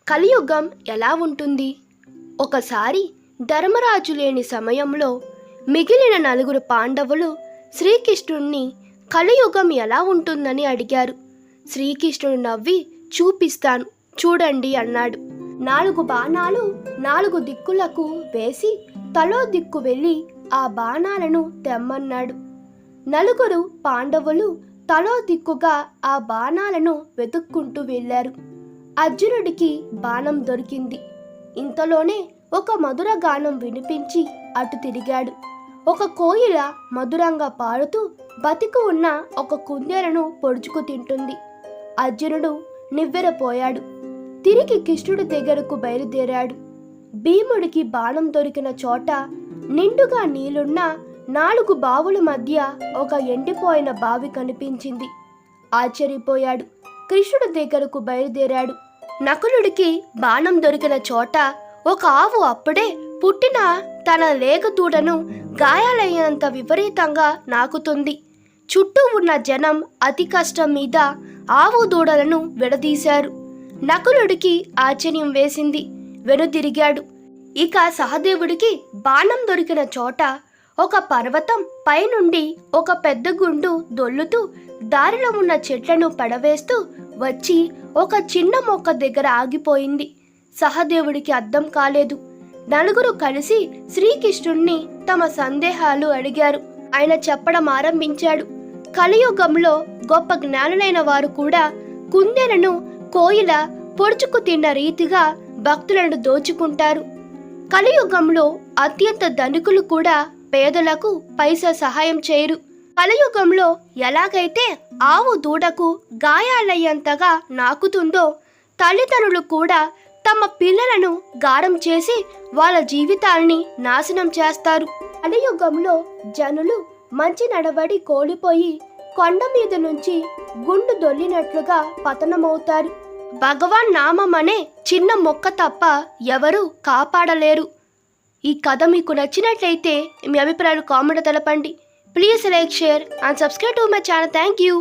కలియుగం ఎలా ఉంటుంది? ఒకసారి ధర్మరాజు లేని సమయంలో మిగిలిన నలుగురు పాండవులు శ్రీకృష్ణుణ్ణి కలియుగం ఎలా ఉంటుందని అడిగారు. శ్రీకృష్ణుడు నవ్వి చూపిస్తాను చూడండి అన్నాడు. 4 బాణాలు 4 దిక్కులకు వేసి తలో దిక్కు వెళ్ళి ఆ బాణాలను తెమ్మన్నాడు. నలుగురు పాండవులు తలో దిక్కుగా ఆ బాణాలను వెతుక్కుంటూ వెళ్ళారు. అర్జునుడికి బాణం దొరికింది. ఇంతలోనే ఒక మధుర గానం వినిపించి అటు తిరిగాడు. ఒక కోయిల మధురంగా పాడుతూ బతికి ఉన్న ఒక కుందేలను పొడుచుకు తింటుంది. అర్జునుడు నివ్వెరపోయాడు. తిరిగి కృష్ణుడి దగ్గరకు బయలుదేరాడు. భీముడికి బాణం దొరికిన చోట నిండుగా నీళ్లున్న 4 బావుల మధ్య ఒక ఎండిపోయిన బావి కనిపించింది. ఆశ్చర్యపోయాడు. కృష్ణుడి దగ్గరకు బయలుదేరాడు. నకులుడికి బాణం దొరికిన చోట ఒక ఆవు అప్పుడే పుట్టిన తన లేగదూడను గాయాలయ్యేంత విపరీతంగా నాకుతుంది. చుట్టూ ఉన్న జనం అతి కష్టం మీద ఆవు దూడలను విడదీశారు. నకులుడికి ఆశ్చర్యం వేసింది. వెనుదిరిగాడు. ఇక సహదేవుడికి బాణం దొరికిన చోట ఒక పర్వతం పైనుండి ఒక పెద్ద గుండు దొల్లుతూ దారిలో ఉన్న చెట్లను పడవేస్తూ వచ్చి ఒక చిన్న మొక్క దగ్గర ఆగిపోయింది. సహదేవుడికి అర్థం కాలేదు. నలుగురు కలిసి శ్రీకృష్ణుణ్ణి తమ సందేహాలు అడిగారు. ఆయన చెప్పడం ఆరంభించాడు. కలియుగంలో గొప్ప జ్ఞానులైన వారు కూడా కుందేలను కోయిల పొడుచుకు తిన్న రీతిగా భక్తులను దోచుకుంటారు. కలియుగంలో అత్యంత ధనికులు కూడా పేదలకు పైసా సహాయం చేయరు. కలియుగంలో ఎలాగైతే ఆవు దూడకు గాయాలయ్యేంతగా నాకుతుందో తల్లిదండ్రులు కూడా తమ పిల్లలను గారం చేసి వాళ్ళ జీవితాల్ని నాశనం చేస్తారు. కలియుగంలో జనులు మంచి నడవడి కోల్పోయి కొండ మీద నుంచి గుండు దొల్లినట్లుగా పతనమవుతారు. భగవాన్ నామం అనే చిన్న మొక్క తప్ప ఎవరూ కాపాడలేరు. ఈ కథ మీకు నచ్చినట్లయితే మీ అభిప్రాయాలు కామెంట్ తెలపండి. Please like, share and subscribe to my channel. Thank you.